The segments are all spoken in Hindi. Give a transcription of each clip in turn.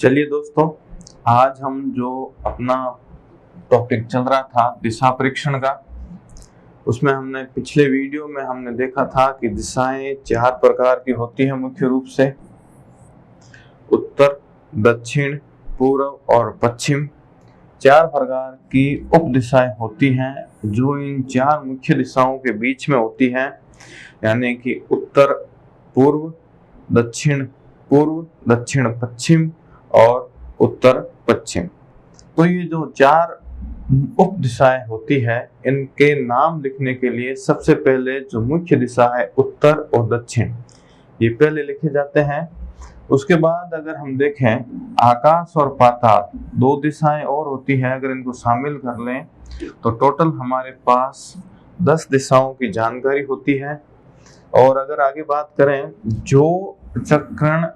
चलिए दोस्तों, आज हम जो अपना टॉपिक चल रहा था दिशा परीक्षण का, उसमें हमने पिछले वीडियो में हमने देखा था कि दिशाएं 4 प्रकार की होती हैं मुख्य रूप से। उत्तर, दक्षिण, पूर्व और पश्चिम 4 प्रकार की उप दिशाएं होती हैं जो इन 4 मुख्य दिशाओं के बीच में होती हैं, यानी कि उत्तर पूर्व, दक्षिण पूर्व, दक्षिण पश्चिम और उत्तर पश्चिम। तो ये जो 4 उप दिशाएं होती है, इनके नाम लिखने के लिए सबसे पहले जो मुख्य दिशा है उत्तर और दक्षिण, ये पहले लिखे जाते हैं। उसके बाद अगर हम देखें आकाश और पाताल 2 दिशाएं और होती हैं, अगर इनको शामिल कर लें तो टोटल हमारे पास 10 दिशाओं की जानकारी होती है। और अगर आगे बात करें, जो चक्रण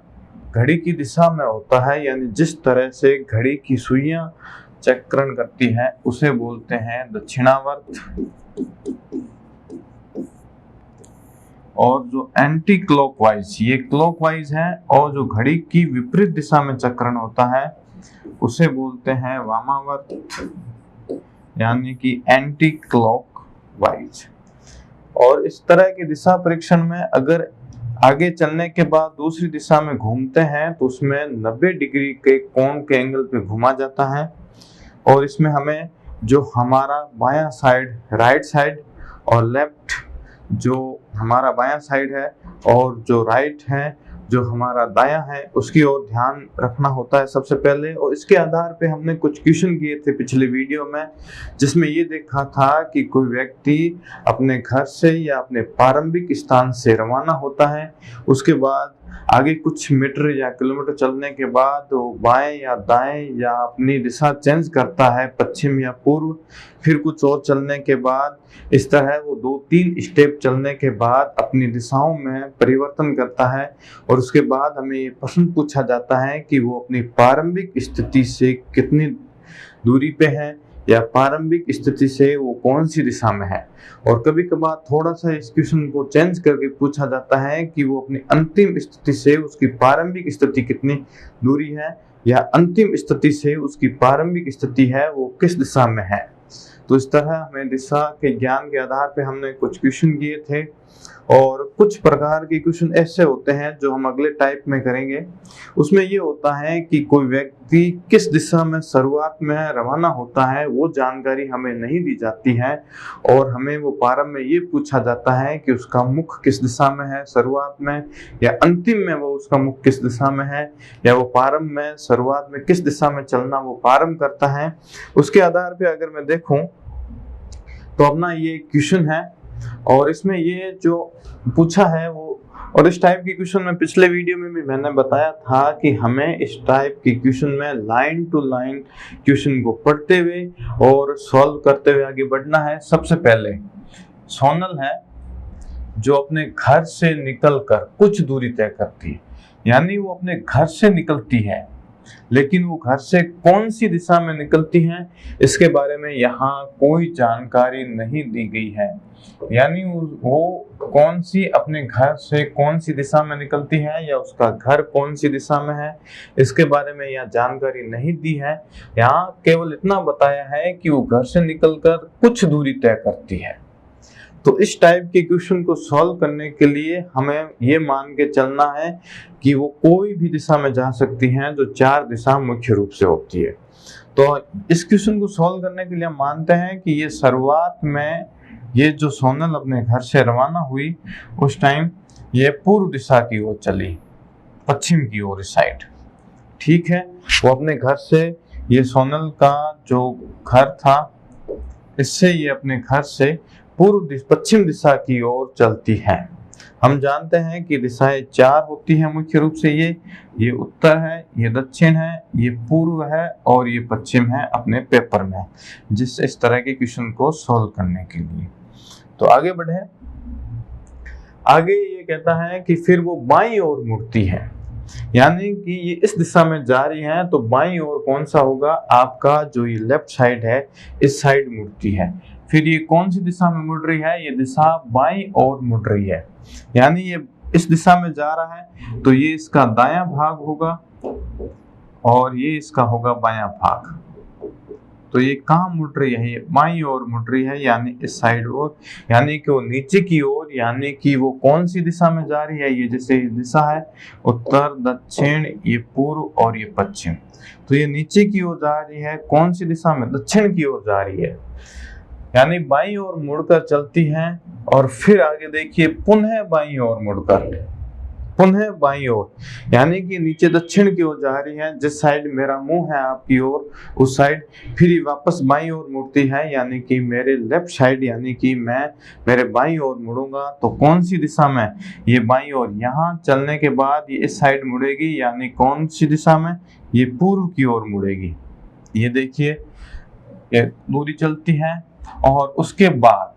घड़ी की दिशा में होता है, यानी जिस तरह से घड़ी की सुइयां चक्रण करती है, उसे बोलते हैं दक्षिणावर्त। और जो एंटी क्लॉकवाइज, ये क्लॉकवाइज है, और जो घड़ी की विपरीत दिशा में चक्रण होता है उसे बोलते हैं वामावर्त, यानी कि एंटी क्लॉकवाइज। और इस तरह की दिशा परीक्षण में अगर आगे चलने के बाद दूसरी दिशा में घूमते हैं तो उसमें 90 डिग्री के कोण के एंगल पे घुमा जाता है। और इसमें हमें जो हमारा बायां साइड राइट साइड और लेफ्ट जो हमारा बायां साइड है और जो राइट है जो हमारा दायां है, उसकी ओर ध्यान रखना होता है सबसे पहले। और इसके आधार पे हमने कुछ क्वेश्चन किए थे पिछले वीडियो में, जिसमें ये देखा था कि कोई व्यक्ति अपने घर से या अपने प्रारंभिक स्थान से रवाना होता है, उसके बाद आगे कुछ मीटर या किलोमीटर चलने के बाद वो बाएं या दाएं या अपनी दिशा चेंज करता है, पश्चिम या पूर्व। फिर कुछ और चलने के बाद इस तरह वो 2-3 स्टेप चलने के बाद अपनी दिशाओं में परिवर्तन करता है। और उसके बाद हमें ये प्रश्न पूछा जाता है कि वो अपनी प्रारंभिक स्थिति से कितनी दूरी पे है या प्रारंभिक स्थिति से वो कौन सी दिशा में है। और कभी कभार थोड़ा सा इस क्वेश्चन को चेंज करके पूछा जाता है कि वो अपनी अंतिम स्थिति से उसकी प्रारंभिक स्थिति कितनी दूरी है, या अंतिम स्थिति से उसकी प्रारंभिक स्थिति है वो किस दिशा में है। तो इस तरह हमें दिशा के ज्ञान के आधार पे हमने कुछ क्वेश्चन किए थे। और कुछ प्रकार के क्वेश्चन ऐसे होते हैं जो हम अगले टाइप में करेंगे। उसमें ये होता है कि कोई व्यक्ति किस दिशा में शुरुआत में रवाना होता है, वो जानकारी हमें नहीं दी जाती है, और हमें वो प्रारंभ में ये पूछा जाता है कि उसका मुख किस दिशा में है शुरुआत में, या अंतिम में वो उसका मुख किस दिशा में है, या वो प्रारंभ में शुरुआत में किस दिशा में चलना वो प्रारंभ करता है। उसके आधार पर अगर मैं देखूं तो अपना ये क्वेश्चन है, और इसमें ये जो पूछा है वो, और इस टाइप के क्वेश्चन में पिछले वीडियो में भी मैंने बताया था कि हमें इस टाइप के क्वेश्चन में लाइन टू लाइन क्वेश्चन को पढ़ते हुए और सॉल्व करते हुए आगे बढ़ना है। सबसे पहले सोनल है जो अपने घर से निकलकर कुछ दूरी तय करती है, यानी वो अपने घर से निकलती है, लेकिन वो घर से कौन सी दिशा में निकलती हैं इसके बारे में यहाँ कोई जानकारी नहीं दी गई है। यानी वो कौन सी अपने घर से कौन सी दिशा में निकलती है या उसका घर कौन सी दिशा में है, इसके बारे में यहाँ जानकारी नहीं दी है। यहाँ केवल इतना बताया है कि वो घर से निकलकर कुछ दूरी तय करती है। तो इस टाइप के क्वेश्चन को सॉल्व करने के लिए हमें ये मान के चलना है कि वो कोई भी दिशा में जा सकती हैं, जो 4 दिशा मुख्य रूप से होती है। तो इस क्वेश्चन को सॉल्व करने के लिए हम मानते हैं कि ये शुरुआत में ये जो सोनल अपने घर से रवाना हुई, उस टाइम ये पूर्व दिशा की ओर चली, पश्चिम की ओर इस साइड। ठीक है, वो अपने घर से, ये सोनल का जो घर था, इससे ये अपने घर से पश्चिम दिशा की ओर चलती है। हम जानते हैं कि दिशाएं 4 होती हैं मुख्य रूप से, ये उत्तर है, ये दक्षिण है, ये पूर्व है और ये पश्चिम है अपने पेपर में, जिस इस तरह के क्वेश्चन को सॉल्व करने के लिए। तो आगे बढ़े। आगे ये कहता है कि फिर वो बाईं ओर मुड़ती है, यानी कि ये इस दिशा में जा रही है, तो बाईं ओर कौन सा होगा, आपका जो ये लेफ्ट साइड है इस साइड मुड़ती है। फिर ये कौन सी दिशा में मुड़ रही है, ये दिशा बाईं ओर मुड़ रही है, यानी ये इस दिशा में जा रहा है तो ये इसका दायां भाग होगा। और ये इसका होगा बायां भाग। तो ये कहाँ मुड़ रही है, ये बाईं ओर मुड़ रही है, यानी इस साइड ओर, यानी कि वो नीचे की ओर, यानी कि वो कौन सी दिशा में जा रही है, ये जैसे दिशा है उत्तर दक्षिण, ये पूर्व और ये पश्चिम, तो ये नीचे की ओर जा रही है, कौन सी दिशा में, दक्षिण की ओर जा रही है, यानी बाईं ओर मुड़कर चलती है। और फिर आगे देखिए पुनः बाईं ओर मुड़कर, पुनः बाईं ओर, यानी कि नीचे दक्षिण की ओर जा रही है, जिस साइड मेरा मुंह है आपकी ओर उस साइड, फिर ये वापस बाईं ओर मुड़ती है, यानी कि मेरे लेफ्ट साइड, यानी कि मैं मेरे बाईं ओर मुड़ूंगा तो कौन सी दिशा में, ये बाईं ओर। यहाँ चलने के बाद ये इस साइड मुड़ेगी, यानी कौन सी दिशा में, ये पूर्व की ओर मुड़ेगी। ये देखिए ये दूरी चलती है, और उसके बाद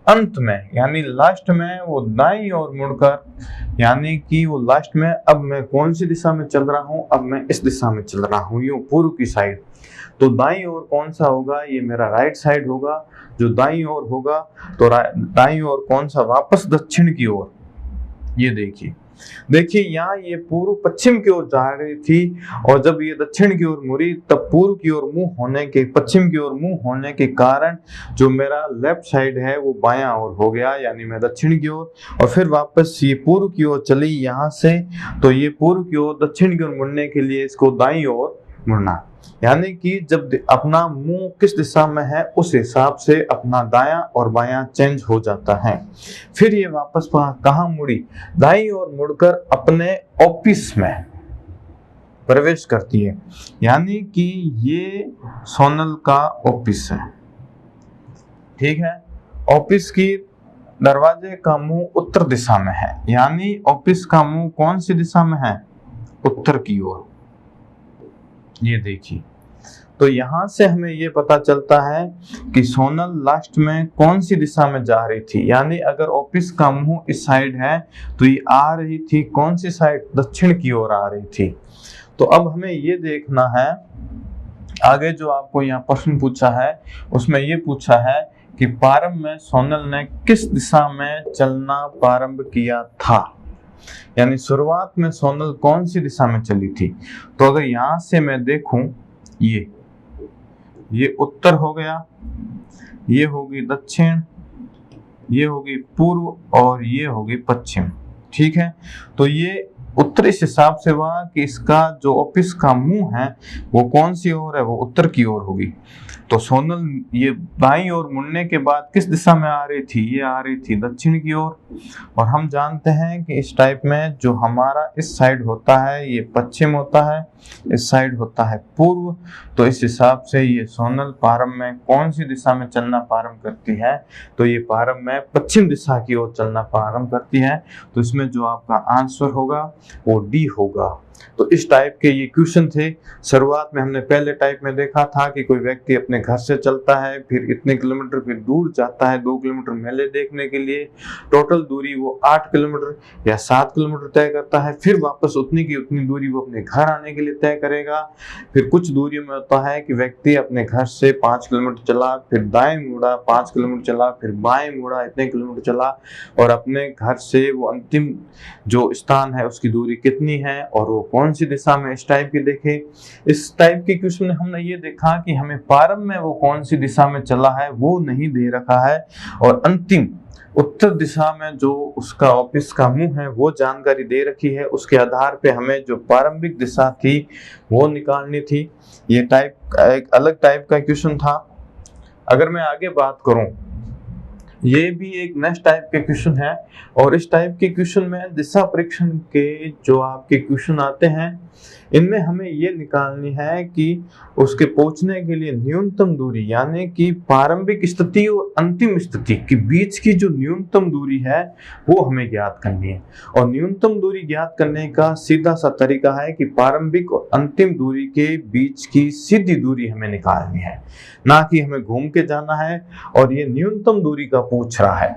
अंत में यानी लास्ट में वो दाईं ओर मुड़कर, यानी कि वो लास्ट में, अब मैं कौन सी दिशा में चल रहा हूँ, अब मैं इस दिशा में चल रहा हूँ, यूं पूर्व की साइड। तो दाईं ओर कौन सा होगा, ये मेरा राइट साइड होगा, जो दाईं ओर होगा। तो दाईं ओर कौन सा, वापस दक्षिण की ओर। ये देखिए यहाँ ये पूर्व पश्चिम की ओर जा रही थी, और जब ये दक्षिण की ओर मुड़ी तब पूर्व की ओर मुंह होने के, पश्चिम की ओर मुंह होने के कारण जो मेरा लेफ्ट साइड है वो बायां ओर हो गया, यानी मैं दक्षिण की ओर। और फिर वापस ये पूर्व की ओर चली यहाँ से, तो ये पूर्व की ओर दक्षिण की ओर मुड़ने के लिए इसको दाईं ओर मुड़ना, यानी कि जब अपना मुंह किस दिशा में है उस हिसाब से अपना दायां और बायां चेंज हो जाता है। फिर ये वापस कहाँ मुड़ी, दाईं ओर मुड़कर अपने ऑफिस में प्रवेश करती है, यानी कि ये सोनल का ऑफिस है, ठीक है। ऑफिस की दरवाजे का मुंह उत्तर दिशा में है, यानी ऑफिस का मुंह कौन सी दिशा में है, उत्तर की ओर। ये देखिए, तो यहां से हमें ये पता चलता है कि सोनल लास्ट में कौन सी दिशा में जा रही थी, यानी अगर ऑफिस का मुंह इस साइड है तो ये आ रही थी कौन सी साइड, दक्षिण की ओर आ रही थी। तो अब हमें ये देखना है, आगे जो आपको यहाँ प्रश्न पूछा है उसमें ये पूछा है कि प्रारंभ में सोनल ने किस दिशा में चलना प्रारंभ किया था, यानी शुरुआत में सोनल कौन सी दिशा में चली थी। तो अगर यहां से मैं देखूं, ये उत्तर हो गया, ये होगी दक्षिण, ये होगी पूर्व और ये होगी पश्चिम, ठीक है। तो ये उत्तर इस हिसाब से हुआ कि इसका जो ऑफिस का मुंह है वो कौन सी ओर है, वो उत्तर की ओर होगी। तो सोनल ये बाईं ओर मुड़ने के बाद किस दिशा में आ रही थी, ये आ रही थी दक्षिण की ओर। और हम जानते हैं कि इस टाइप में जो हमारा इस साइड होता है ये पश्चिम होता है, इस साइड होता है पूर्व। तो इस हिसाब से ये सोनल प्रारंभ में कौन सी दिशा में चलना प्रारंभ करती है, तो ये प्रारंभ में पश्चिम दिशा की ओर चलना प्रारंभ करती है। तो इसमें जो आपका आंसर होगा वो डी होगा। तो इस टाइप के ये क्वेश्चन थे। शुरुआत में हमने पहले टाइप में देखा था कि कोई व्यक्ति अपने घर से चलता है, फिर इतने किलोमीटर फिर दूर जाता है 2 किलोमीटर मेले देखने के लिए, टोटल दूरी वो 8 किलोमीटर या 7 किलोमीटर तय करता है, फिर वापस उतनी की उतनी दूरी वो अपने घर आने के लिए तय करेगा। फिर कुछ दूरी में होता है कि व्यक्ति अपने घर से 5 किलोमीटर चला, फिर दाएं मुड़ा 5 किलोमीटर चला, फिर बाएं मुड़ा इतने किलोमीटर चला, और अपने घर से वो अंतिम जो स्थान है उसकी दूरी कितनी है और वो कौन सी दिशा में। इस टाइप की देखे, इस टाइप के क्वेश्चन में हमने ये देखा कि हमें प्रारंभ में वो कौन सी दिशा में चला है वो नहीं दे रखा है, और अंतिम उत्तर दिशा में जो उसका ऑफिस का मुंह है वो जानकारी दे रखी है। उसके आधार पे हमें जो प्रारंभिक दिशा थी वो निकालनी थी। ये टाइप एक अलग टाइप का क्वेश्चन था। अगर मैं आगे बात करूं, ये भी एक नेक्स्ट टाइप के क्वेश्चन है, और इस टाइप के क्वेश्चन में दिशा परीक्षण के जो आपके क्वेश्चन आते हैं इनमें हमें ये निकालनी है कि उसके पहुंचने के लिए न्यूनतम दूरी, यानी कि प्रारंभिक स्थिति और अंतिम स्थिति के बीच की जो न्यूनतम दूरी है वो हमें ज्ञात करनी है। और न्यूनतम दूरी ज्ञात करने का सीधा सा तरीका है कि प्रारंभिक और अंतिम दूरी के बीच की सीधी दूरी हमें निकालनी है, ना कि हमें घूम के जाना है। और ये न्यूनतम दूरी का पूछ रहा है,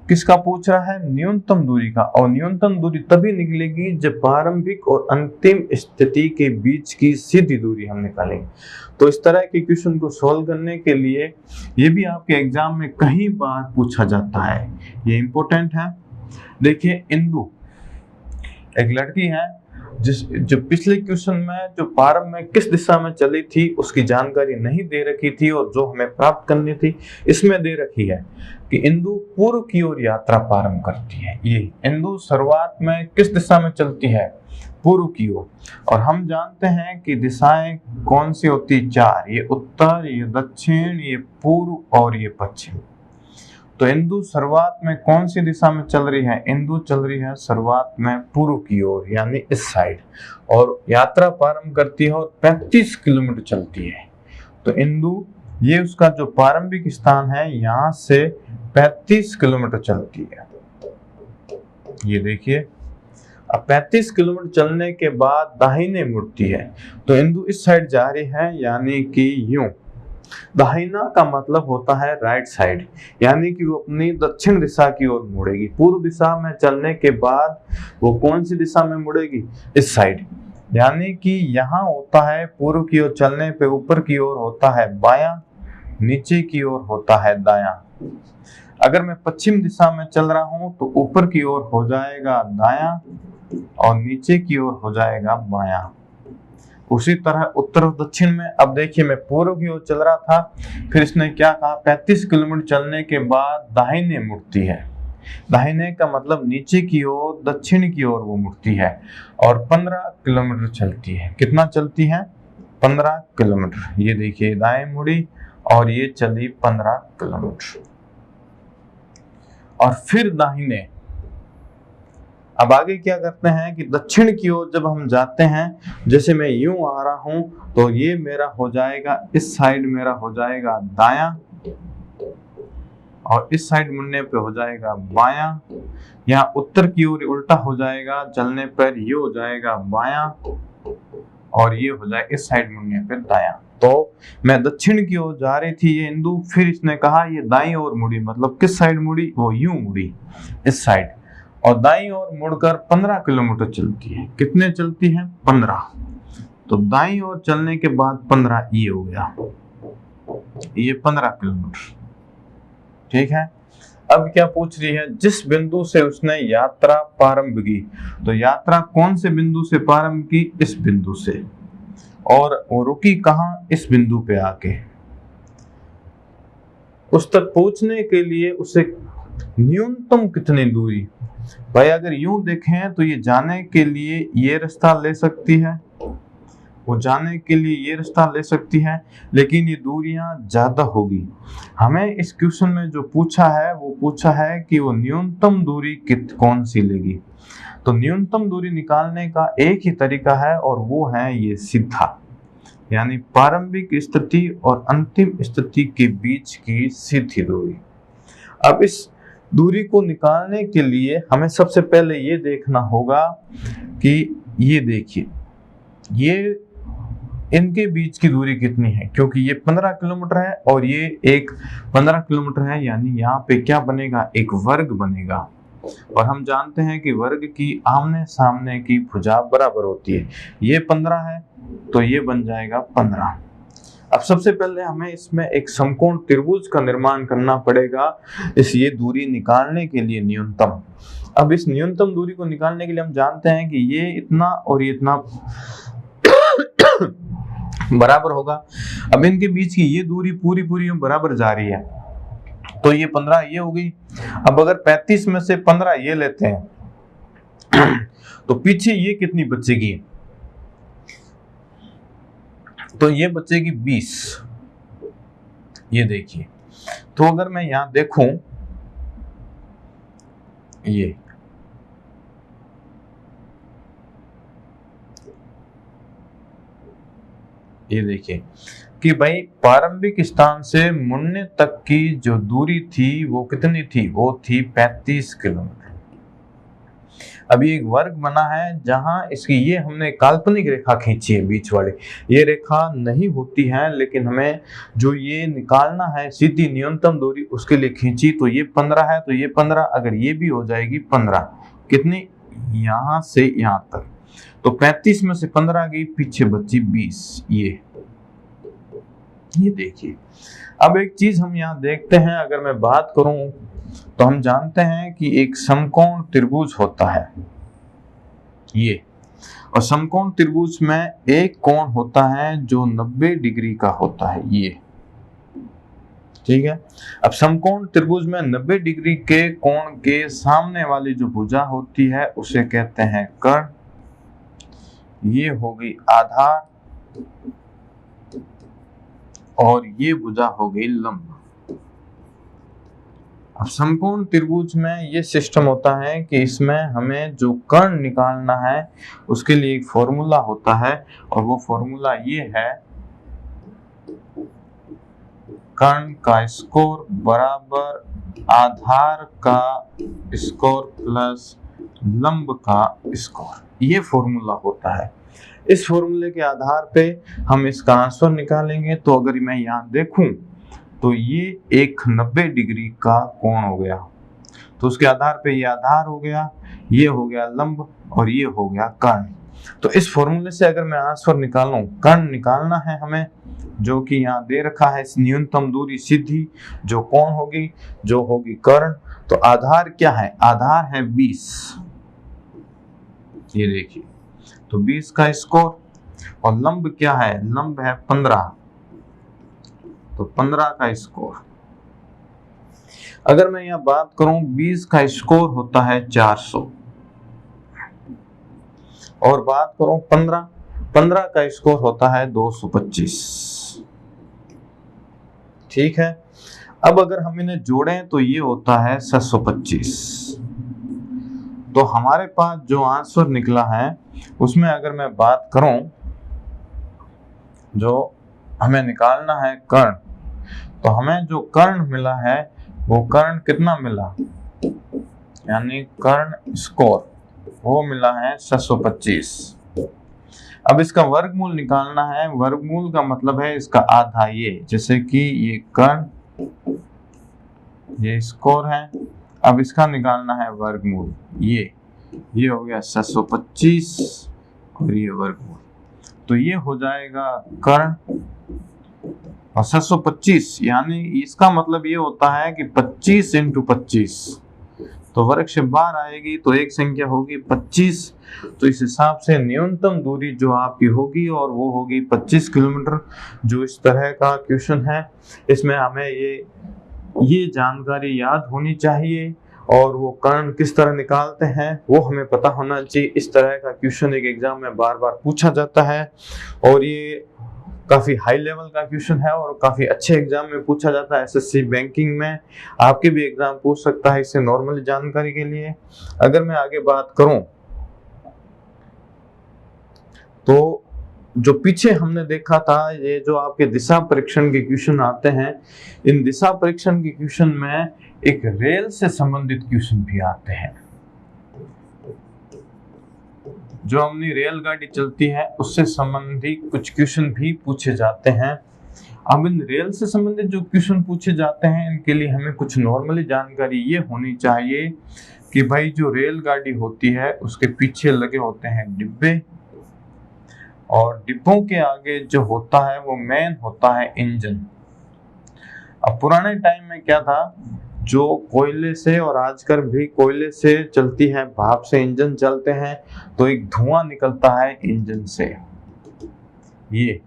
किसका पूछ रहा है, न्यूनतम दूरी का। और न्यूनतम दूरी तभी निकलेगी जब प्रारंभिक और अंतिम स्थिति के बीच की सीधी दूरी हम निकालेंगे। तो इस तरह के क्वेश्चन को सॉल्व करने के लिए ये भी आपके एग्जाम में कई बार पूछा जाता है, ये इंपॉर्टेंट है। देखिए इंदु एक लड़की है जो पिछले क्वेश्चन में जो प्रारंभ में किस दिशा में चली थी उसकी जानकारी नहीं दे रखी थी, और जो हमें प्राप्त करनी थी इसमें दे रखी है कि इंदु पूर्व की ओर यात्रा प्रारंभ करती है। ये इंदु शुरुआत में किस दिशा में चलती है? पूर्व की ओर। और हम जानते हैं कि दिशाएं कौन सी होती? चार, ये उत्तर, ये दक्षिण, ये पूर्व और ये पश्चिम। तो इंदु शुरुआत में कौन सी दिशा में चल रही है? इंदु चल रही है शुरुआत में पूर्व की ओर, यानी इस साइड, और यात्रा प्रारंभ करती है और 35 किलोमीटर चलती है। तो इंदु, ये उसका जो प्रारंभिक स्थान है, यहाँ से 35 किलोमीटर चलती है। ये देखिए, अब 35 किलोमीटर चलने के बाद दाहिने मुड़ती है। तो इंदु इस साइड जा रही है, यानी कि यूं। दाहिना का मतलब होता है राइट साइड, यानी कि वो अपनी दक्षिण दिशा की ओर मुड़ेगी। पूर्व दिशा में चलने के बाद वो कौन सी दिशा में मुड़ेगी? इस साइड, यानी कि यहाँ होता है पूर्व की ओर चलने पे ऊपर की ओर होता है बायां, नीचे की ओर होता है दायां। अगर मैं पश्चिम दिशा में चल रहा हूं तो ऊपर की ओर हो जाएगा दायां और नीचे की ओर हो जाएगा बायां। उसी तरह उत्तर और दक्षिण में, अब देखिए मैं पूर्व की ओर चल रहा था, फिर इसने क्या कहा? 35 किलोमीटर चलने के बाद दाहिने मुड़ती है। दाहिने का मतलब नीचे की ओर, दक्षिण की ओर वो मुड़ती है, और 15 किलोमीटर चलती है। कितना चलती है? 15 किलोमीटर। ये देखिए, दाएं मुड़ी और ये चली 15 किलोमीटर, और फिर दाहिने। अब आगे क्या करते हैं कि दक्षिण की ओर जब हम जाते हैं, जैसे मैं यूं आ रहा हूं तो ये मेरा हो जाएगा, इस साइड मेरा हो जाएगा दायां, और इस साइड मुड़ने पे हो जाएगा बायां। यहाँ उत्तर की ओर उल्टा हो जाएगा, चलने पर ये हो जाएगा बायां, और ये हो जाएगा इस साइड मुड़ने पे दायां। तो मैं दक्षिण की ओर जा रही थी ये इंदु, फिर इसने कहा ये दाईं ओर मुड़ी, मतलब किस साइड मुड़ी? वो यूं मुड़ी, इस साइड, और दाईं ओर मुड़कर 15 किलोमीटर चलती है। कितने चलती है? 15। तो दाईं ओर चलने के बाद 15, ये हो गया, ये 15 किलोमीटर। ठीक है। अब क्या पूछ रही है? जिस बिंदु से उसने यात्रा प्रारंभ की, तो यात्रा कौन से बिंदु से प्रारंभ की? इस बिंदु से, और वो रुकी कहाँ? इस बिंदु पे आके। उस तक पहुंचने के लिए उसे न्यूनतम कितनी दूरी? भाई अगर यूं देखें तो ये जाने के लिए ये रास्ता ले सकती है, वो जाने के लिए ये रास्ता ले सकती है, लेकिन ये दूरियां ज्यादा होगी। हमें इस क्वेश्चन में जो पूछा है वो पूछा है कि वो न्यूनतम दूरी कौन सी लेगी। तो न्यूनतम दूरी निकालने का एक ही तरीका है, और वो है ये सीधा, यानी प्रारंभिक स्थिति और अंतिम स्थिति के बीच की सीधी दूरी। अब इस दूरी को निकालने के लिए हमें सबसे पहले ये देखना होगा कि ये देखिए, ये इनके बीच की दूरी कितनी है, क्योंकि ये 15 किलोमीटर है और ये एक 15 किलोमीटर है, यानी यहाँ पे क्या बनेगा? एक वर्ग बनेगा। और हम जानते हैं कि वर्ग की आमने सामने की भुजा बराबर होती है। ये 15 है तो ये बन जाएगा 15। अब सबसे पहले हमें इसमें एक समकोण त्रिभुज का निर्माण करना पड़ेगा इस ये दूरी निकालने के लिए, न्यूनतम। अब इस न्यूनतम दूरी को निकालने के लिए हम जानते हैं कि ये इतना और ये इतना बराबर होगा। अब इनके बीच की ये दूरी पूरी पूरी बराबर जा रही है, तो ये 15 ये हो गई। अब अगर 35 में से 15 ये लेते हैं तो पीछे ये कितनी बचेगी? तो ये बचेगी 20। ये देखिए, तो अगर मैं यहां देखूं, ये देखिए कि भाई प्रारंभिक स्थान से मुड़ने तक की जो दूरी थी वो कितनी थी? वो थी 35 किलोमीटर। अभी एक वर्ग बना है जहां इसकी ये हमने काल्पनिक रेखा खींची है बीच वाली, ये रेखा नहीं होती है, लेकिन हमें जो ये निकालना है सीधी न्यूनतम दूरी उसके लिए खींची। तो ये 15 है, तो ये 15, अगर ये भी हो जाएगी 15, कितनी? यहां से यहां तक। तो 35 में से 15 गई, पीछे बची 20। ये देखिए। अब एक चीज हम यहाँ देखते हैं, अगर मैं बात करूं तो हम जानते हैं कि एक समकोण त्रिभुज होता है ये, और समकोण त्रिभुज में एक कोण होता है जो 90 डिग्री का होता है, ये ठीक है। अब समकोण त्रिभुज में 90 डिग्री के कोण के सामने वाली जो भुजा होती है उसे कहते हैं कर्ण, ये हो गई आधार और ये भुजा हो गई लंब। अब समकोण त्रिभुज में ये सिस्टम होता है कि इसमें हमें जो कर्ण निकालना है उसके लिए एक फॉर्मूला होता है और वो फॉर्मूला ये है, कर्ण का स्कोर बराबर आधार का स्कोर प्लस लंब का स्कोर, ये फॉर्मूला होता है। इस फॉर्मूले के आधार पे हम इसका आंसर निकालेंगे। तो अगर मैं यहाँ देखूं तो ये एक 90 डिग्री का कोण हो गया, तो उसके आधार पे ये आधार हो गया, ये हो गया लंब और ये हो गया कर्ण। तो इस फॉर्मूले से अगर मैं आंसर निकालूं, कर्ण निकालना है हमें, जो कि यहाँ दे रखा है, इस न्यूनतम दूरी सीधी जो कोण होगी जो होगी कर्ण। तो आधार क्या है, आधार है 20, ये देखिए, तो 20 का स्कोर, और लंब क्या है, लंब है 15, तो 15 का स्कोर। अगर मैं यहाँ बात करूं 20 का स्कोर होता है 400 और बात करूं 15 का स्कोर होता है 225, ठीक है। अब अगर हम इन्हें जोड़ें तो ये होता है 725। तो हमारे पास जो आंसर निकला है उसमें अगर मैं बात करूं, जो हमें निकालना है कर्ण, तो हमें जो कर्ण मिला है वो कर्ण कितना मिला, यानी कर्ण स्कोर वो मिला है 725। अब इसका वर्गमूल निकालना है, वर्गमूल का मतलब है इसका आधा, ये जैसे कि ये कर्ण, ये स्कोर है। अब इसका निकालना है वर्गमूल, ये हो गया 725 और ये वर्गमूल, तो ये हो जाएगा कर्ण और 725, यानी इसका मतलब ये होता है कि 25 × 25, तो वर्ग से बाहर आएगी तो एक संख्या होगी 25। तो इस हिसाब से न्यूनतम दूरी जो आपकी होगी और वो होगी 25 किलोमीटर। जो इस तरह का क्वेश्चन है, इसमें हमें ये जानकारी याद होनी चाहिए और वो कर्ण किस तरह निकालते हैं वो हमें पता होना चाहिए। इस तरह का क्वेश्चन एक एग्जाम में बार बार पूछा जाता है और ये काफ़ी हाई लेवल का क्वेश्चन है और काफ़ी अच्छे एग्जाम में पूछा जाता है। एसएससी बैंकिंग में आपके भी एग्जाम पूछ सकता है इससे नॉर्मल जानकारी के लिए। अगर मैं आगे बात करूं तो जो पीछे हमने देखा था, ये जो आपके दिशा परीक्षण के क्वेश्चन आते हैं, इन दिशा परीक्षण के क्वेश्चन में एक रेल से संबंधित क्वेश्चन भी आते हैं। जो अपनी रेलगाड़ी चलती है उससे संबंधित कुछ क्वेश्चन भी पूछे जाते हैं। अब इन रेल से संबंधित जो क्वेश्चन पूछे जाते हैं इनके लिए हमें कुछ नॉर्मली जानकारी ये होनी चाहिए कि भाई जो रेलगाड़ी होती है उसके पीछे लगे होते हैं डिब्बे, और डिब्बों के आगे जो होता है वो मेन होता है इंजन। अब पुराने टाइम में क्या था, जो कोयले से और आजकल भी कोयले से चलती है, भाप से इंजन चलते हैं, तो एक धुआं निकलता है इंजन से, ये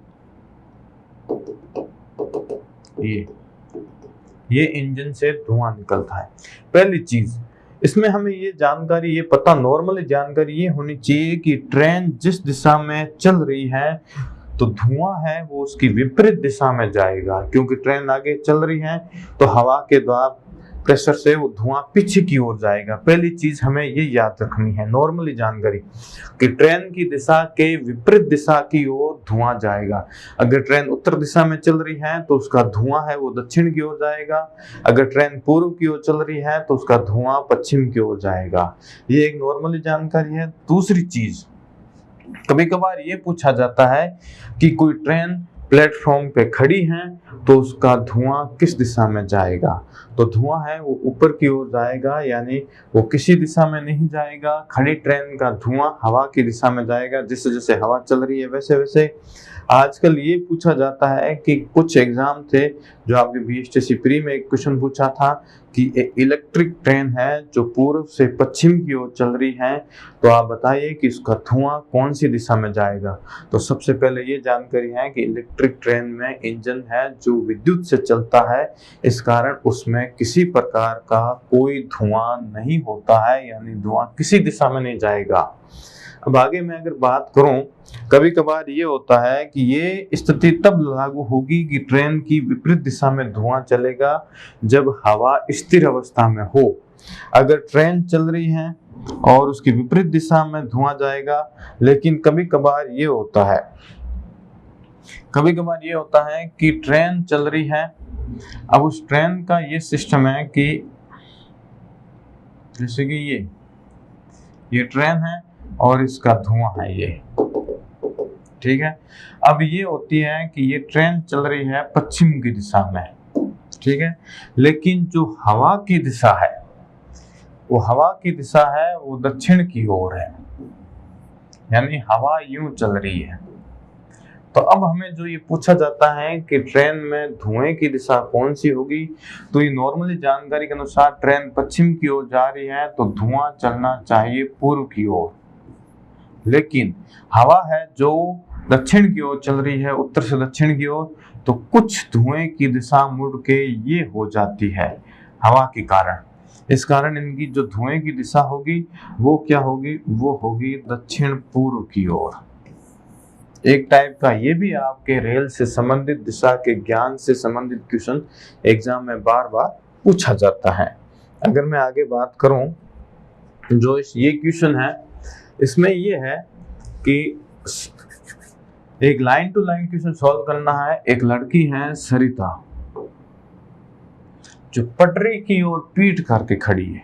इंजन से धुआं निकलता है। पहली चीज इसमें हमें ये जानकारी, ये पता, नॉर्मली जानकारी ये होनी चाहिए कि ट्रेन जिस दिशा में चल रही है तो धुआं है वो उसकी विपरीत दिशा में जाएगा, क्योंकि ट्रेन आगे चल रही है तो हवा के द्वारा प्रेशर से वो धुआं पीछे की ओर जाएगा। पहली चीज हमें ये याद रखनी है नॉर्मली जानकारी कि ट्रेन की दिशा के विपरीत दिशा की ओर धुआं जाएगा। अगर ट्रेन उत्तर दिशा में चल रही है तो उसका धुआं है वो दक्षिण की ओर जाएगा, अगर ट्रेन पूर्व की ओर चल रही है तो उसका धुआं पश्चिम की ओर जाएगा। ये एक नॉर्मली जानकारी है। दूसरी चीज, कभी कभार ये पूछा जाता है कि कोई ट्रेन प्लेटफॉर्म पे खड़ी है तो उसका धुआं किस दिशा में जाएगा, तो धुआं है वो ऊपर की ओर जाएगा, यानी वो किसी दिशा में नहीं जाएगा। खड़ी ट्रेन का धुआं हवा की दिशा में जाएगा, जैसे जैसे हवा चल रही है वैसे वैसे आजकल ये पूछा जाता है कि कुछ एग्जाम थे जो आपके बीएसटीसी प्री में एक क्वेश्चन पूछा था कि एक इलेक्ट्रिक ट्रेन है जो पूर्व से पश्चिम की ओर चल रही है, तो आप बताइए कि इसका धुआं कौन सी दिशा में जाएगा। तो सबसे पहले ये जानकारी है कि इलेक्ट्रिक ट्रेन में इंजन है जो विद्युत से चलता है, इस कारण उसमें किसी प्रकार का कोई धुआं नहीं होता है, यानी धुआं किसी दिशा में नहीं जाएगा। अब आगे मैं अगर बात करूं, कभी कभार ये होता है कि ये स्थिति तब लागू होगी कि ट्रेन की विपरीत दिशा में धुआं चलेगा जब हवा स्थिर अवस्था में हो। अगर ट्रेन चल रही है और उसकी विपरीत दिशा में धुआं जाएगा, लेकिन कभी कभार ये होता है कि ट्रेन चल रही है, अब उस ट्रेन का ये सिस्टम है कि जैसे कि ये ट्रेन है और इसका धुआं है ये, ठीक है। अब ये होती है कि ये ट्रेन चल रही है पश्चिम की दिशा में, ठीक है, लेकिन जो हवा की दिशा है वो दक्षिण की ओर है, यानी हवा यूं चल रही है। तो अब हमें जो ये पूछा जाता है कि ट्रेन में धुएं की दिशा कौन सी होगी, तो ये नॉर्मली जानकारी के अनुसार ट्रेन पश्चिम की ओर जा रही है तो धुआं चलना चाहिए पूर्व की ओर, लेकिन हवा है जो दक्षिण की ओर चल रही है, उत्तर से दक्षिण की ओर, तो कुछ धुएं की दिशा मुड़ के ये हो जाती है हवा के कारण। इस कारण इनकी जो धुएं की दिशा होगी वो क्या होगी, वो होगी दक्षिण पूर्व की ओर। एक टाइप का ये भी आपके रेल से संबंधित दिशा के ज्ञान से संबंधित क्वेश्चन एग्जाम में बार बार पूछा जाता है। अगर मैं आगे बात करूं, जो ये क्वेश्चन है इसमें ये है कि एक line two line question solve करना है। एक लड़की है सरिता जो पटरी की ओर पीठ करके खड़ी है,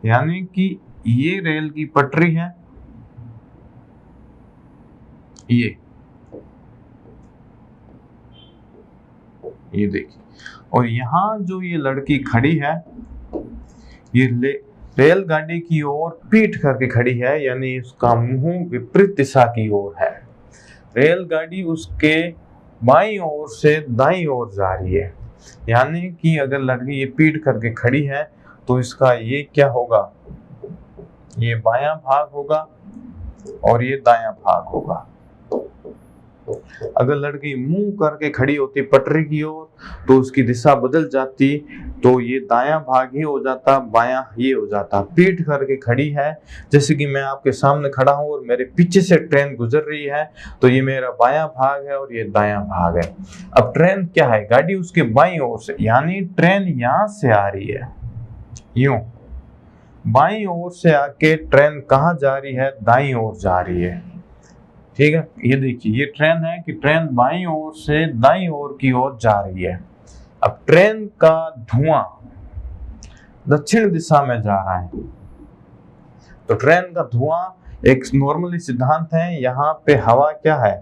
यानी कि ये रेल की पटरी है, ये देखिए, और यहाँ जो ये लड़की खड़ी है ये रेलगाड़ी की ओर पीठ करके खड़ी है, यानी उसका मुंह विपरीत दिशा की ओर है। रेलगाड़ी उसके बाईं ओर से दाईं ओर जा रही है, यानी कि अगर लड़की ये पीठ करके खड़ी है तो इसका ये क्या होगा, ये बायां भाग होगा और ये दायां भाग होगा। अगर लड़की मुंह करके खड़ी होती पटरी की ओर तो उसकी दिशा बदल जाती, तो ये दायां भाग ही हो जाता, बायां ये हो जाता। पीठ करके खड़ी है, जैसे कि मैं आपके सामने खड़ा हूं और मेरे पीछे से ट्रेन गुजर रही है, तो ये मेरा बायां भाग है और ये दायां भाग है। अब ट्रेन क्या है, गाड़ी उसके बाईं ओर से, यानी ट्रेन यहां से आ रही है, यूं बाईं ओर से आके ट्रेन कहाँ जा रही है, दाईं ओर जा रही है, ठीक है। ये देखिए, ये ट्रेन है कि ट्रेन बाईं ओर से दाईं ओर की ओर जा रही है। अब ट्रेन का धुआं दक्षिण दिशा में जा रहा है, तो ट्रेन का धुआं एक नॉर्मली सिद्धांत है, यहाँ पे हवा क्या है,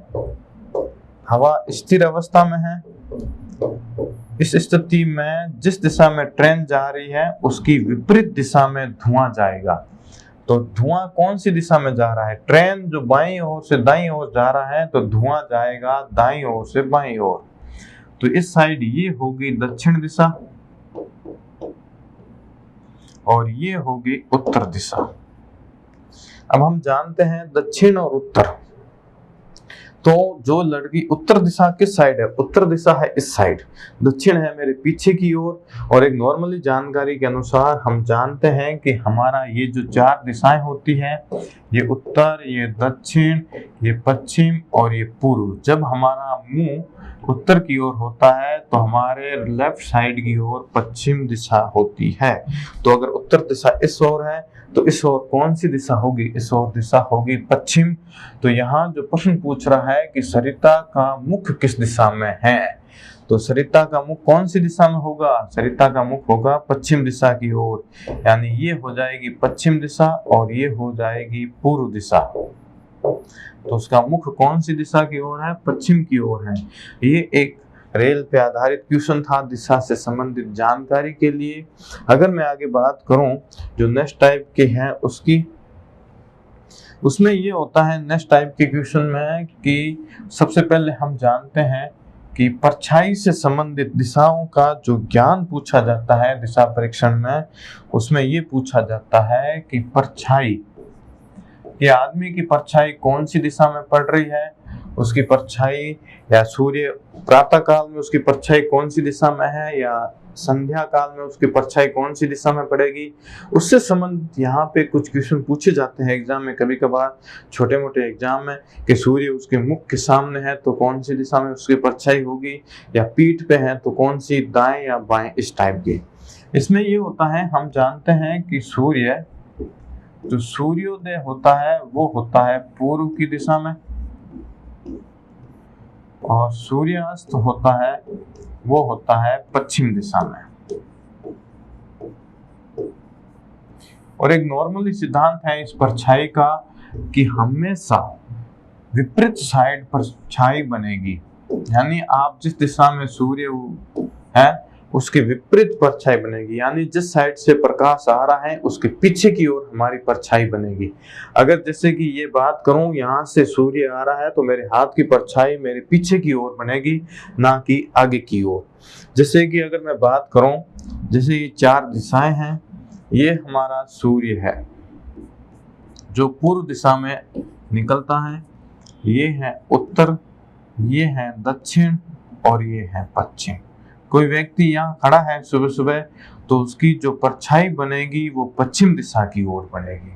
हवा स्थिर अवस्था में है। इस स्थिति में जिस दिशा में ट्रेन जा रही है उसकी विपरीत दिशा में धुआं जाएगा। तो धुआं कौन सी दिशा में जा रहा है, ट्रेन जो बाईं ओर से दाईं ओर जा रहा है तो धुआं जाएगा दाईं ओर से बाईं ओर। तो इस साइड ये होगी दक्षिण दिशा और ये होगी उत्तर दिशा। अब हम जानते हैं दक्षिण और उत्तर, तो जो लड़की उत्तर दिशा किस साइड है, उत्तर दिशा है इस साइड, दक्षिण है मेरे पीछे की ओर। और एक नॉर्मली जानकारी के अनुसार हम जानते हैं कि हमारा ये जो चार दिशाएं होती हैं, ये उत्तर, ये दक्षिण, ये पश्चिम और ये पूर्व। जब हमारा मुंह उत्तर की ओर होता है तो हमारे लेफ्ट साइड की ओर पश्चिम दिशा होती है। तो अगर उत्तर दिशा इस ओर है तो इस ओर कौन सी दिशा होगी, इस ओर दिशा होगी पश्चिम। तो यहाँ जो प्रश्न पूछ रहा है कि सरिता का मुख किस दिशा में है, तो सरिता का मुख कौन सी दिशा में होगा, सरिता का मुख होगा पश्चिम दिशा की ओर, यानी ये हो जाएगी पश्चिम दिशा और ये हो जाएगी पूर्व दिशा। तो उसका मुख कौन सी दिशा की ओर है, पश्चिम की ओर है। ये एक रेल पे आधारित क्वेश्चन था दिशा से संबंधित जानकारी के लिए। अगर मैं आगे बात करूं जो नेक्स्ट टाइप के हैं उसकी, उसमें ये होता है नेक्स्ट टाइप के क्वेश्चन में कि सबसे पहले हम जानते हैं कि परछाई से संबंधित दिशाओं का जो ज्ञान पूछा जाता है दिशा परीक्षण में, उसमें ये पूछा जाता है कि परछाई, ये आदमी की परछाई कौन सी दिशा में पड़ रही है, उसकी परछाई, या सूर्य प्रातः काल में उसकी परछाई कौन सी दिशा में है, या संध्या काल में उसकी परछाई कौन सी दिशा में पड़ेगी, उससे संबंधित यहाँ पे कुछ क्वेश्चन पूछे जाते हैं एग्जाम में, कभी कभार छोटे मोटे एग्जाम में, कि सूर्य उसके मुख के सामने है तो कौन सी दिशा में उसकी परछाई होगी, या पीठ पे है तो कौन सी, दाएं या बाएं, इस टाइप के। इसमें ये होता है, हम जानते हैं कि सूर्य, जो सूर्योदय होता है वो होता है पूर्व की दिशा में, और सूर्यास्त होता है वो होता है पश्चिम दिशा में। और एक नॉर्मली सिद्धांत है इस परछाई का कि हमेशा विपरीत साइड परछाई बनेगी, यानी आप जिस दिशा में सूर्य है उसके विपरीत परछाई बनेगी, यानी जिस साइड से प्रकाश आ रहा है उसके पीछे की ओर हमारी परछाई बनेगी। अगर जैसे कि ये बात करूं, यहाँ से सूर्य आ रहा है तो मेरे हाथ की परछाई मेरे पीछे की ओर बनेगी, ना कि आगे की ओर। जैसे कि अगर मैं बात करूं, जैसे ये चार दिशाएं हैं, ये हमारा सूर्य है जो पूर्व दिशा में निकलता है, ये है उत्तर, ये है दक्षिण, और ये है पश्चिम। कोई व्यक्ति यहाँ खड़ा है सुबह सुबह तो उसकी जो परछाई बनेगी वो पश्चिम दिशा की ओर बनेगी,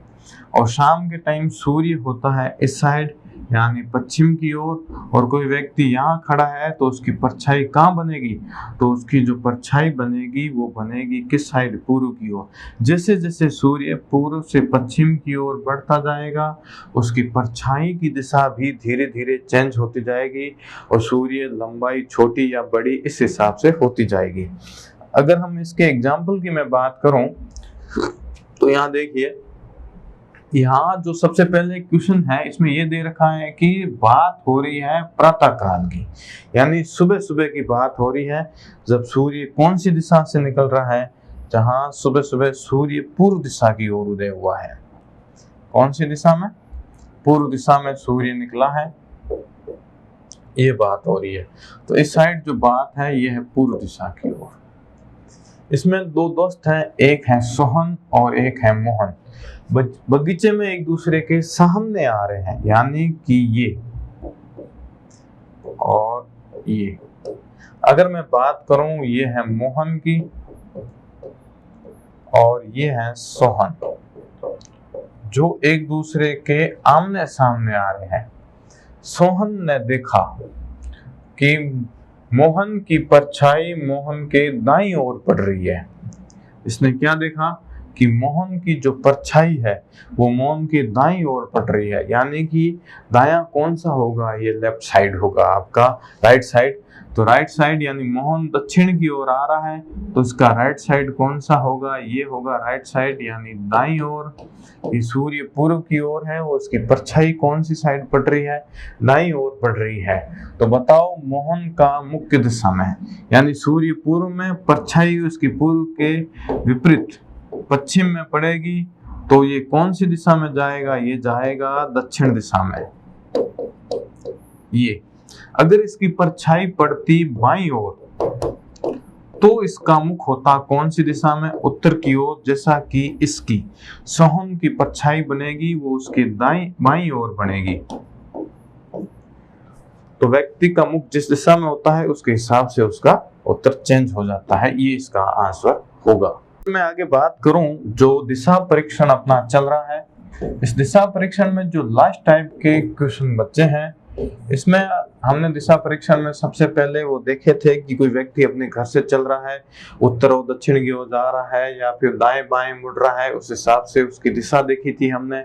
और शाम के टाइम सूर्य होता है इस साइड यानी पश्चिम की ओर, और कोई व्यक्ति यहाँ खड़ा है तो उसकी परछाई कहाँ बनेगी, तो उसकी जो परछाई बनेगी वो बनेगी किस साइड, पूर्व की ओर। जैसे जैसे सूर्य पूर्व से पश्चिम की ओर बढ़ता जाएगा उसकी परछाई की दिशा भी धीरे धीरे चेंज होती जाएगी, और सूर्य लंबाई छोटी या बड़ी इस हिसाब से होती जाएगी। अगर हम इसके एग्जाम्पल की मैं बात करूं तो यहाँ देखिए, यहाँ जो सबसे पहले क्वेश्चन है इसमें ये दे रखा है कि बात हो रही है प्रातः काल की, यानी सुबह सुबह की बात हो रही है, जब सूर्य कौन सी दिशा से निकल रहा है, जहाँ सुबह सुबह सूर्य पूर्व दिशा की ओर उदय हुआ है। कौन सी दिशा में, पूर्व दिशा में सूर्य निकला है, ये बात हो रही है। तो इस साइड जो बात है ये है पूर्व दिशा की ओर। इसमें दो दोस्त हैं, एक है सोहन और एक है मोहन। बगीचे में एक दूसरे के सामने आ रहे हैं, यानी कि ये और ये। अगर मैं बात करूं, ये है मोहन की और ये है सोहन, जो एक दूसरे के आमने सामने आ रहे हैं। सोहन ने देखा कि मोहन की परछाई मोहन के दाईं ओर पड़ रही है। इसने क्या देखा कि मोहन की जो परछाई है वो मोहन के दाईं ओर पड़ रही है, यानी कि दायां कौन सा होगा, ये लेफ्ट साइड होगा आपका, राइट साइड। तो राइट साइड यानी मोहन दक्षिण की ओर आ रहा है तो इसका राइट साइड कौन सा होगा, ये होगा राइट साइड यानी दाईं ओर। ये सूर्य पूर्व की ओर है, वो उसकी परछाई कौन सी साइड पड़ रही है, दाईं ओर पड़ रही है। तो बताओ मोहन का मुख्य दिशा में है, यानी सूर्य पूर्व में, परछाई उसकी पूर्व के विपरीत पश्चिम में पड़ेगी, तो ये कौन सी दिशा में जाएगा, ये जाएगा दक्षिण दिशा में। ये अगर इसकी परछाई पड़ती बाईं ओर तो इसका मुख होता कौन सी दिशा में, उत्तर की ओर, जैसा कि इसकी सोहन की परछाई बनेगी वो उसके बाईं ओर बनेगी। तो व्यक्ति का मुख जिस दिशा में होता है उसके हिसाब से उसका उत्तर चेंज हो जाता है, ये इसका आंसर होगा। मैं आगे बात करूं, जो दिशा परीक्षण अपना चल रहा है, इस दिशा परीक्षण में जो लास्ट टाइप के क्वेश्चन बच्चे हैं, इसमें हमने दिशा परीक्षण में सबसे पहले वो देखे थे कि कोई व्यक्ति अपने घर से चल रहा है, उत्तर और दक्षिण की ओर जा रहा है या फिर दाएं बाएं मुड़ रहा है, उस हिसाब से उसकी दिशा देखी थी हमने,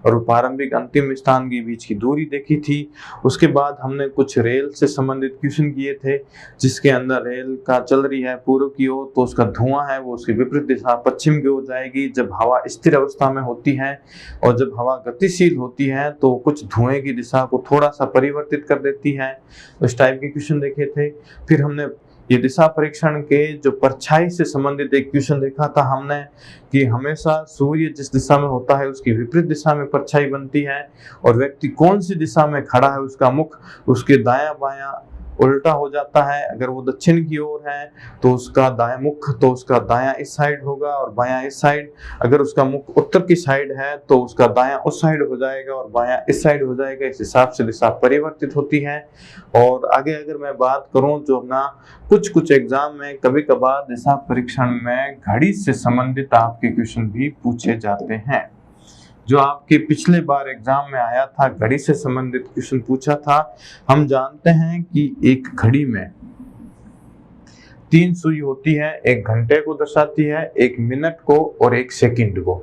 और प्रारंभिक अंतिम स्थान के बीच की दूरी देखी थी। उसके बाद हमने कुछ रेल से संबंधित क्वेश्चन किए थे, जिसके अंदर रेल का चल रही है पूर्व की ओर तो उसका धुआं है वो उसकी विपरीत दिशा पश्चिम की ओर जाएगी जब हवा स्थिर अवस्था में होती है, और जब हवा गतिशील होती है तो कुछ धुएं की दिशा को थोड़ा सा परिवर्तित कर देती है। उस टाइप के क्वेश्चन देखे थे। फिर हमने ये दिशा परीक्षण के जो परछाई से संबंधित एक क्वेश्चन देखा था हमने कि हमेशा सूर्य जिस दिशा में होता है उसकी विपरीत दिशा में परछाई बनती है, और व्यक्ति कौन सी दिशा में खड़ा है उसका मुख उसके दायां बायां उल्टा हो जाता है। अगर वो दक्षिण की ओर है तो उसका दायां मुख तो उसका दायां इस साइड होगा और बायां इस साइड। अगर उसका मुख उत्तर की साइड है तो उसका दायां उस साइड हो जाएगा और बायां इस साइड हो जाएगा। इस हिसाब से दिशा परिवर्तित होती है। और आगे अगर मैं बात करूं जो ना कुछ एग्जाम में कभी कभार दिशा परीक्षण में घड़ी से संबंधित आपके क्वेश्चन भी पूछे जाते हैं। जो आपके पिछले बार एग्जाम में आया था, घड़ी से संबंधित क्वेश्चन पूछा था। हम जानते हैं कि एक घड़ी में 3 सुई होती है, एक घंटे को दर्शाती है, एक मिनट को और एक सेकंड को।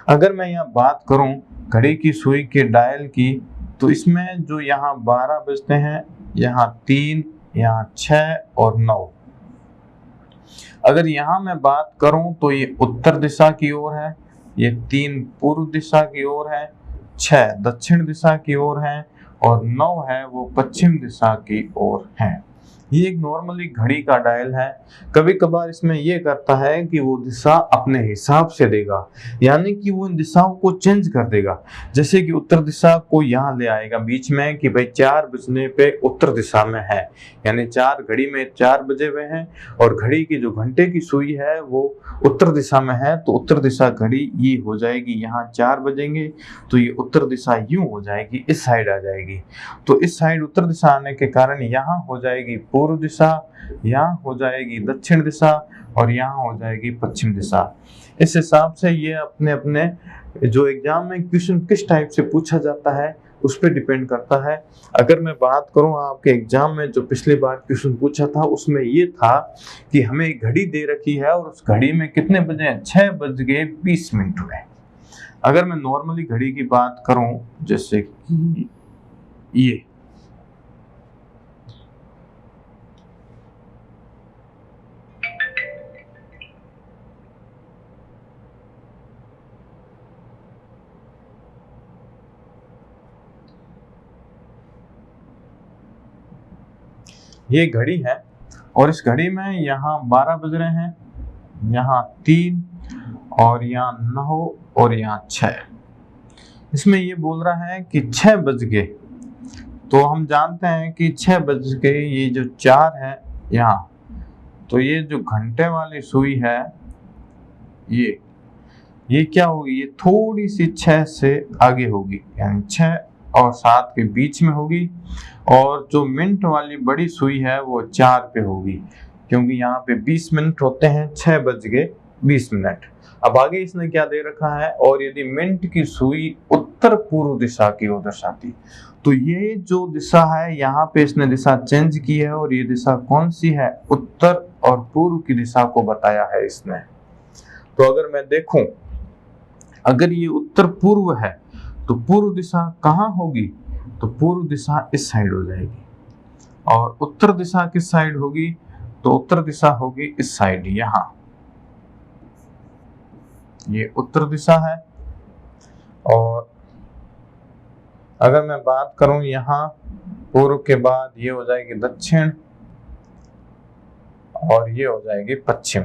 अगर मैं यहाँ बात करूं घड़ी की सुई के डायल की, तो इसमें जो यहाँ 12 बजते हैं, यहाँ 3, यहाँ 6 और 9। अगर यहाँ मैं बात करूं तो ये उत्तर दिशा की ओर है, ये 3 पूर्व दिशा की ओर है, 6 दक्षिण दिशा की ओर है और 9 है वो पश्चिम दिशा की ओर है। ये एक नॉर्मली घड़ी का डायल है। कभी कभार इसमें ये करता है कि वो दिशा अपने हिसाब से देगा, यानी कि वो इन दिशाओं को चेंज कर देगा। जैसे कि उत्तर दिशा को यहाँ ले आएगा बीच में कि भाई 4 बजने पे उत्तर दिशा में है, यानी 4 घड़ी में 4 बजे हुए हैं और घड़ी की जो घंटे की सुई है वो उत्तर दिशा में है, तो उत्तर दिशा घड़ी ये हो जाएगी, यहाँ 4 बजेंगे तो ये उत्तर दिशा यूं हो जाएगी, इस साइड आ जाएगी। तो इस साइड उत्तर दिशा आने के कारण यहाँ हो जाएगी पूर्व दिशा, यहाँ हो जाएगी दक्षिण दिशा और यहाँ हो जाएगी पश्चिम दिशा। इस हिसाब से ये अपने अपने जो एग्जाम में क्वेश्चन किस टाइप से पूछा जाता है उस पर डिपेंड करता है। अगर मैं बात करूं आपके एग्जाम में जो पिछली बार क्वेश्चन पूछा था उसमें ये था कि हमें एक घड़ी दे रखी है और उस घड़ी में कितने बजे, 6:20 हुए। अगर मैं नॉर्मली घड़ी की बात करूं जैसे कि ये घड़ी है और इस घड़ी में यहाँ 12 बज रहे हैं, यहाँ 3 और यहाँ 9 और यहाँ 6। इसमें ये बोल रहा है कि 6 बज गए, तो हम जानते हैं कि 6 बज के ये जो 4 है यहाँ, तो ये जो घंटे वाली सुई है ये क्या होगी, ये थोड़ी सी 6 से आगे होगी, यानी 6 और 7 के बीच में होगी। और जो मिनट वाली बड़ी सुई है वो 4 पे होगी, क्योंकि यहाँ पे 20 मिनट होते हैं, 6:20। अब आगे इसने क्या दे रखा है, और यदि मिनट की सुई उत्तर पूर्व दिशा की ओर दर्शाती, तो ये जो दिशा है यहाँ पे इसने दिशा चेंज की है और ये दिशा कौन सी है, उत्तर और पूर्व की दिशा को बताया है इसने। तो अगर मैं देखूं, अगर ये उत्तर पूर्व है तो पूर्व दिशा कहाँ होगी, तो पूर्व दिशा इस साइड हो जाएगी। और उत्तर दिशा किस साइड होगी, तो उत्तर दिशा होगी इस साइड, यहाँ ये उत्तर दिशा है। और अगर मैं बात करूं यहाँ पूर्व के बाद ये हो जाएगी दक्षिण और ये हो जाएगी पश्चिम।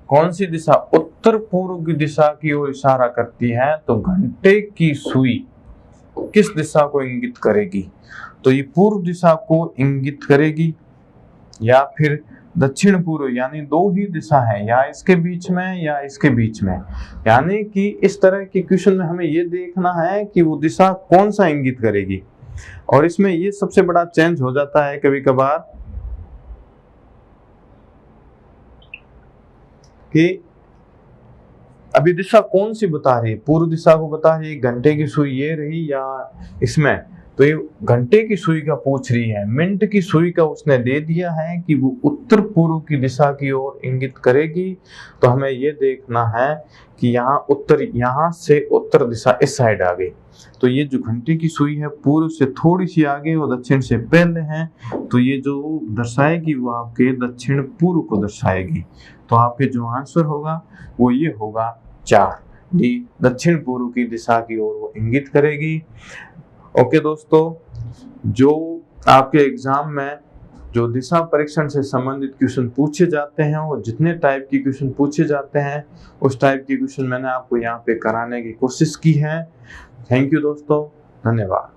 कौन सी दिशा उत्तर पूर्व की दिशा की ओर इशारा करती है, तो घंटे की सुई किस दिशा को इंगित करेगी, तो ये पूर्व दिशा को इंगित करेगी या फिर दक्षिण पूर्व, यानी 2 ही दिशा है, या इसके बीच में या इसके बीच में। यानी कि इस तरह के क्वेश्चन में हमें ये देखना है कि वो दिशा कौन सा इंगित करेगी। और इसमें ये सबसे बड़ा चेंज हो जाता है कभी कभार कि अभी दिशा कौन सी बता रही है, पूर्व दिशा को बता रही है, घंटे की सुई ये रही या इसमें, तो ये घंटे की सुई का पूछ रही है। मिनट की सुई का उसने दे दिया है कि वो उत्तर पूर्व की दिशा की ओर इंगित करेगी, तो हमें ये देखना है कि यहाँ से उत्तर दिशा इस साइड आ गई, तो ये जो घंटे की सुई है पूर्व से थोड़ी सी आगे और दक्षिण से पहले है, तो ये जो दर्शाएगी वो आपके दक्षिण पूर्व को दर्शाएगी। तो आपके जो आंसर होगा वो ये होगा 4 डी, दक्षिण पूर्व की दिशा की ओर वो इंगित करेगी। ओके दोस्तों, जो आपके एग्जाम में जो दिशा परीक्षण से संबंधित क्वेश्चन पूछे जाते हैं, वो जितने टाइप के क्वेश्चन पूछे जाते हैं उस टाइप के क्वेश्चन मैंने आपको यहाँ पे कराने की कोशिश की है। थैंक यू दोस्तों, धन्यवाद।